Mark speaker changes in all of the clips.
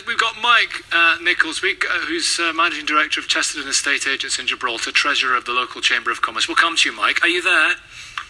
Speaker 1: We've got Mike Nicholls, who's Managing Director of Chestertons Estate Agents in Gibraltar, Treasurer of the local Chamber of Commerce. We'll come to you, Mike. Are you there?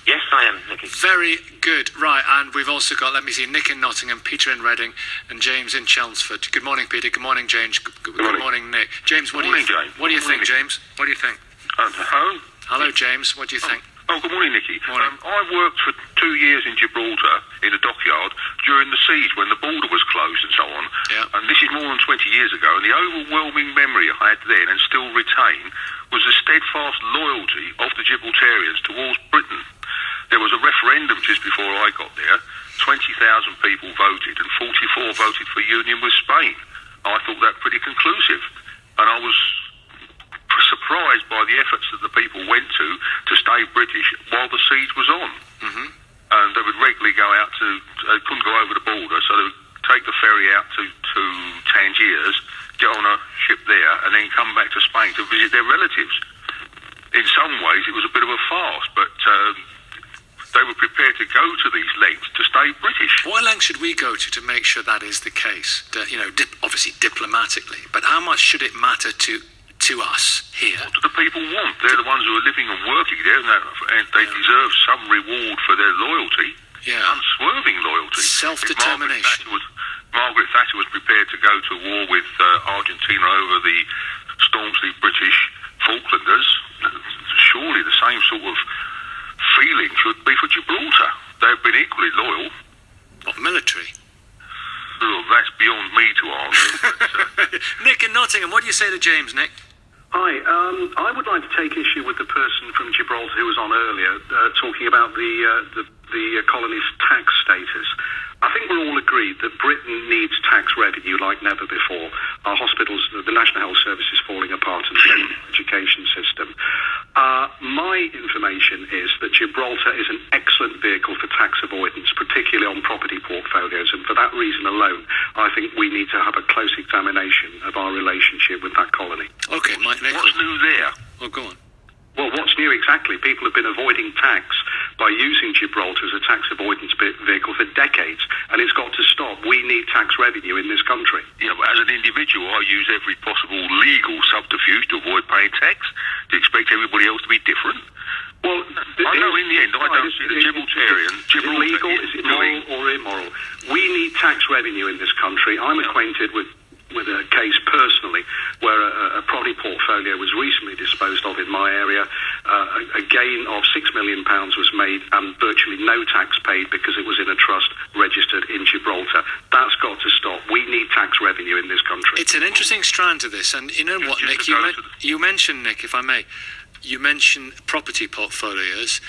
Speaker 2: Yes, I am, Nicky.
Speaker 1: Very good. Right, and we've also got, Nick in Nottingham, Peter in Reading, and James in Chelmsford. Good morning, Peter. Good morning, James. Good morning, Nick. James, what do you think, James? What do you think?
Speaker 3: Hello?
Speaker 1: Hello, James. What do you think?
Speaker 3: Good morning, Nicky.
Speaker 1: Morning.
Speaker 3: I worked for 2 years in Gibraltar in a dockyard during the siege when the border was closed and so on.
Speaker 1: Yeah.
Speaker 3: And this is more than 20 years ago, and the overwhelming memory I had then and still retain was the steadfast loyalty of the Gibraltarians towards Britain. There was a referendum just before I got there. 20,000 people voted and 44 voted for union with Spain. I thought that pretty conclusive. And I was surprised by the efforts that the people went to stay British while the siege was on.
Speaker 1: Mm-hmm.
Speaker 3: And they would regularly go out they couldn't go over the border, so they would take the ferry out to Tangiers, get on a ship there, and then come back to Spain to visit their relatives. In some ways, it was a bit of a farce, but they were prepared to go to these lengths to stay British.
Speaker 1: What lengths should we go to make sure that is the case? Obviously diplomatically, but how much should it matter to us here?
Speaker 3: What do the people want? They're the ones who are living and working there, and they deserve some reward for their loyalty.
Speaker 1: Yeah.
Speaker 3: Unswerving loyalty.
Speaker 1: Self-determination.
Speaker 3: Margaret Thatcher was prepared to go to war with Argentina over the staunchly British Falklanders. Surely the same sort of feeling should be for Gibraltar. They've been equally loyal.
Speaker 1: What, military?
Speaker 3: Well, that's beyond me to answer. But,
Speaker 1: Nick in Nottingham, what do you say to James, Nick?
Speaker 4: Hi, I would like to take issue with the person from Gibraltar who was on earlier, talking about the colony's tax status. I think we're all agreed that Britain needs tax revenue like never before. Our hospitals, the National Health Service is falling apart, and the education system. My information is that Gibraltar is an excellent vehicle for tax avoidance, particularly on property portfolios, and for that reason alone, I think we need to have a close examination of our relationship with that colony.
Speaker 1: Okay, Mike Nicholls.
Speaker 3: what's new there?
Speaker 1: Oh, go on.
Speaker 4: Well, what's new exactly? People have been avoiding tax by using Gibraltar as a tax avoidance vehicle for decades, and it's got to stop. We need tax revenue in this country.
Speaker 3: As an individual, I use every possible legal subterfuge to avoid paying tax. Do you expect everybody else to be different?
Speaker 4: Well,
Speaker 3: I know in the end, I don't see the Gibraltarian.
Speaker 4: Is it legal? Is it moral or immoral? We need tax revenue in this country. I'm acquainted with a case personally where a property portfolio was recently disposed of in my area. A gain of £6 million was made and virtually no tax paid because it was in a trust registered in Gibraltar. That's got to stop. We need tax revenue in this country.
Speaker 1: It's an interesting strand to this, and you know what, Nick? You mentioned, Nick, if I may, you mentioned property portfolios.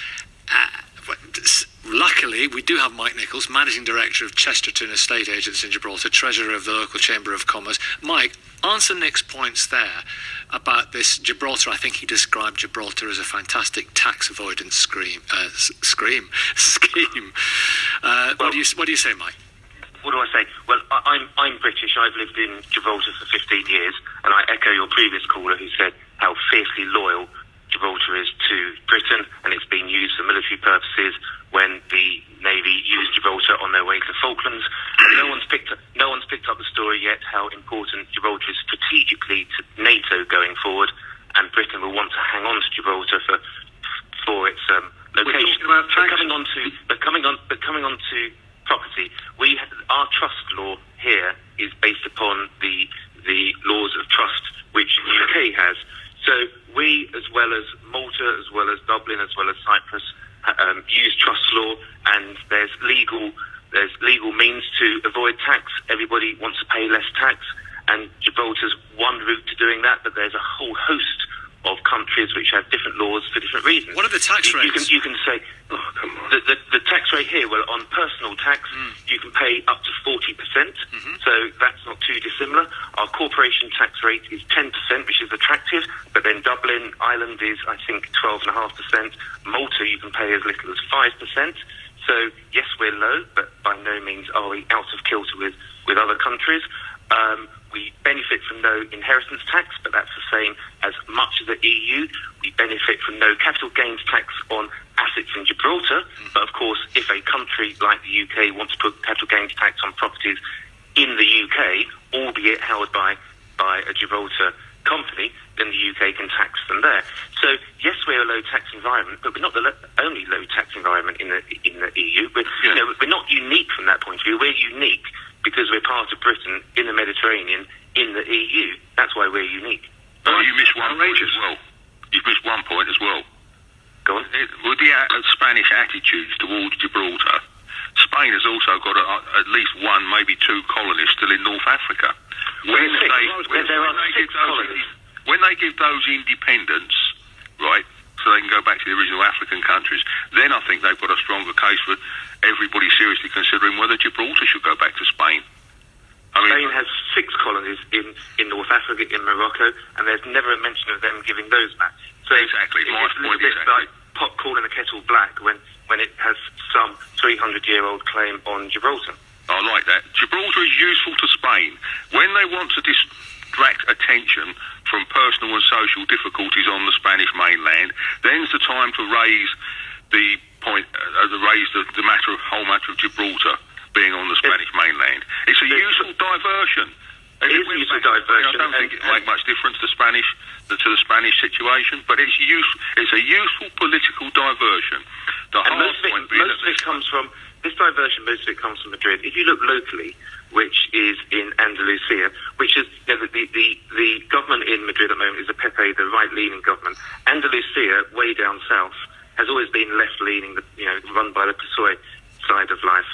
Speaker 1: Luckily, we do have Mike Nicholls, Managing Director of Chestertons Estate Agents in Gibraltar, Treasurer of the local Chamber of Commerce. Mike, answer Nick's points there about this Gibraltar. I think he described Gibraltar as a fantastic tax avoidance scheme. What do you say, Mike?
Speaker 2: What do I say? Well, I'm British. I've lived in Gibraltar for 15 years, and I echo your previous caller who said how fiercely loyal Gibraltar is to Britain, and it's been used for military purposes when the Navy used Gibraltar on their way to Falklands. And no one's picked up the story yet how important Gibraltar is strategically to NATO going forward, and Britain will want to hang on to Gibraltar for its location. But coming on to property, our trust law here is based upon the laws of trust which the UK has. So we, as well as Malta, as well as Dublin, as well as Cyprus, use trust law, and there's legal means to avoid tax. Everybody wants to pay less tax, and Gibraltar's one route to doing that, but there's a whole host of countries which have different laws for different reasons.
Speaker 1: What are the tax rates?
Speaker 2: You can say, the tax rate here, well, on personal tax, you can pay up to 40%, so that's not too dissimilar. Our corporation tax rate is 10%, which is attractive, but then Dublin, Ireland is, I think, 12.5%. Malta, you can pay as little as 5%. So, yes, we're low, but by no means are we out of kilter with other countries. We benefit from no inheritance tax, but that's the same as much of the EU. We benefit from no capital gains tax on assets in Gibraltar. But of course, if a country like the UK wants to put capital gains tax on properties in the UK, albeit held by a Gibraltar company, then the UK can tax them there. So yes, we're a low tax environment, but we're not the only low tax environment in the EU. We're not unique from that point of view. We're unique because we're part of Britain in the Mediterranean in the EU. That's why we're unique.
Speaker 3: But you missed one point as well. You've missed one point as well.
Speaker 2: Go on.
Speaker 3: With the Spanish attitudes towards Gibraltar, Spain has also got at least one, maybe two colonies still in North Africa. When they give those independence, right, so they can go back to the original African countries, then I think they've got a stronger case for everybody seriously considering whether Gibraltar should go back to Spain.
Speaker 2: Spain has 6 colonies in North Africa, in Morocco, and there's never a mention of them giving those back. So
Speaker 3: exactly, my point is
Speaker 2: like pot calling a kettle black when it has some 300-year-old claim on Gibraltar.
Speaker 3: I like that. Gibraltar is useful to Spain. When they want to distract attention from personal and social difficulties on the Spanish mainland, then's the time to raise the point, the matter of whole matter of Gibraltar being on the Spanish mainland. It's a useful diversion.
Speaker 2: It is a useful diversion.
Speaker 3: I don't think it make much difference to the Spanish situation, but it's a useful political diversion.
Speaker 2: Most of it comes from Madrid. If you look locally, which is in Andalusia, which is the government in Madrid at the moment is the PP, the right-leaning government. Andalusia, way down south, has always been left-leaning, run by the PSOE side of life.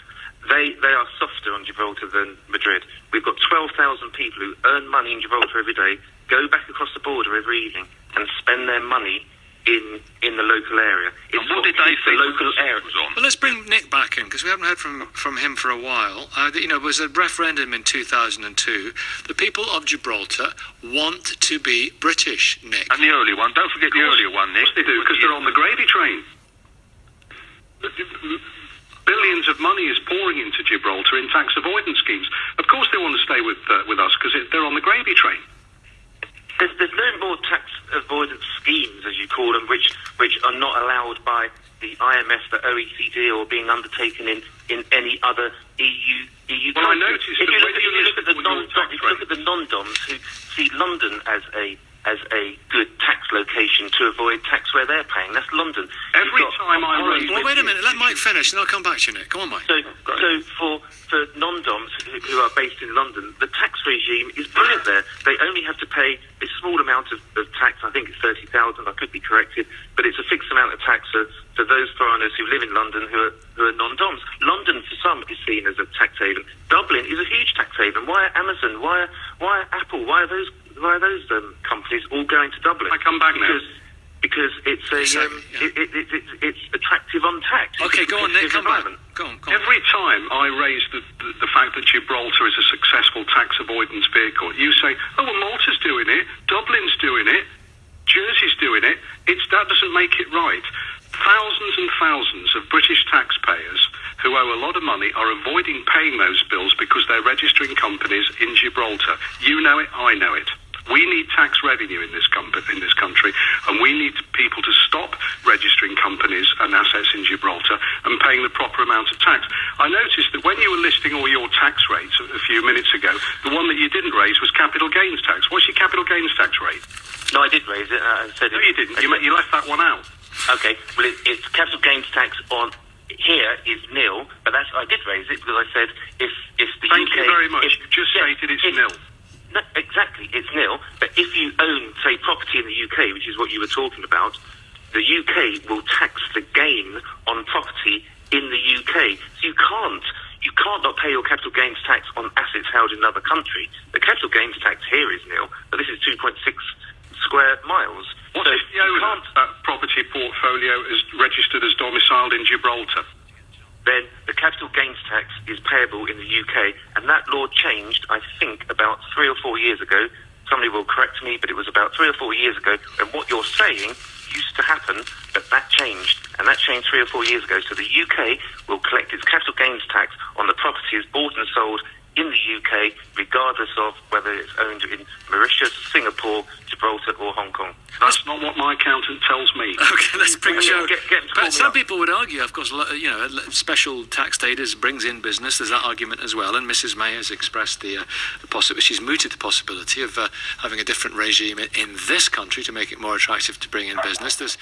Speaker 2: They are softer on Gibraltar than Madrid. We've got 12,000 people who earn money in Gibraltar every day, go back across the border every evening, and spend their money in the local area.
Speaker 3: It's what did they think
Speaker 2: the local area
Speaker 3: was on?
Speaker 1: Well, let's bring Nick back in, because we haven't heard from him for a while. There was a referendum in 2002. The people of Gibraltar want to be British, Nick.
Speaker 3: And the early one. Don't forget the earlier one, Nick.
Speaker 4: They do, because they're on the gravy train. Billions of money is pouring into Gibraltar in tax avoidance schemes. Of course they want to stay with us, because they're on the gravy train.
Speaker 2: There's no more tax avoidance schemes, as you call them, which are not allowed by the IMF, the OECD, or being undertaken in any other EU country.
Speaker 4: Well, I noticed
Speaker 2: if you look at the non-doms who see London as a good tax location to avoid tax where they're paying, that's London.
Speaker 4: Every time I raise...
Speaker 1: Well, wait a minute. Let Mike finish, and I'll come back to you, Nick. Go on, Mike.
Speaker 2: So for non-doms who are based in London, the tax regime is brilliant there. They only have to pay a small amount of tax. I think it's 30,000. I could be corrected, but it's a fixed amount of tax for those foreigners who live in London who are non-doms. London, for some, is seen as a tax haven. Dublin is a huge tax haven. Why are Amazon? Why are Apple? Why are those companies all going to Dublin?
Speaker 4: I come back now.
Speaker 2: Because it's it's attractive on tax.
Speaker 1: Okay, go on, Nick. Come back. Go on.
Speaker 4: Every time I raise the fact that Gibraltar is a successful tax avoidance vehicle, you say, "Oh, well, Malta's doing it, Dublin's doing it, Jersey's doing it." That doesn't make it right. Thousands and thousands of British taxpayers who owe a lot of money are avoiding paying those bills because they're registering companies in Gibraltar. You know it, I know it. We need tax revenue in this country, and we need people to stop registering companies and assets in Gibraltar and paying the proper amount of tax. I noticed that when you were listing all your tax rates a few minutes ago, the one that you didn't raise was capital gains tax. What's your capital gains tax rate?
Speaker 2: No, I did raise it. I said
Speaker 4: no, you didn't. You left that one out.
Speaker 2: Okay, well, it's capital gains tax on here is nil, but I did raise it because I said if the
Speaker 4: Thank
Speaker 2: UK...
Speaker 4: you very much. You just stated it's nil.
Speaker 2: No, exactly, it's nil. But if you own, say, property in the UK, which is what you were talking about, the UK will tax the gain on property in the UK. So you can't not pay your capital gains tax on assets held in another country. The capital gains tax here is nil, but this is 2.6 square miles.
Speaker 4: What if the owner of that property portfolio is registered as domiciled in Gibraltar?
Speaker 2: Then the capital gains tax is payable in the UK, and that law changed, I think, about 3 or 4 years ago. Somebody will correct me, but it was about 3 or 4 years ago, and what you're saying used to happen, but that changed, and that changed 3 or 4 years ago. So the UK will collect its capital gains tax on the properties bought and sold in the UK, regardless of whether it's owned in Mauritius, Singapore, Gibraltar or Hong Kong.
Speaker 4: That's not what my accountant tells me.
Speaker 1: Okay, let's bring Joe.
Speaker 2: Get him to call
Speaker 1: But
Speaker 2: me
Speaker 1: some
Speaker 2: up.
Speaker 1: people would argue, of course, special tax status brings in business. There's that argument as well. And Mrs. May has expressed the possibility. She's mooted the possibility of having a different regime in this country to make it more attractive to bring in business. There's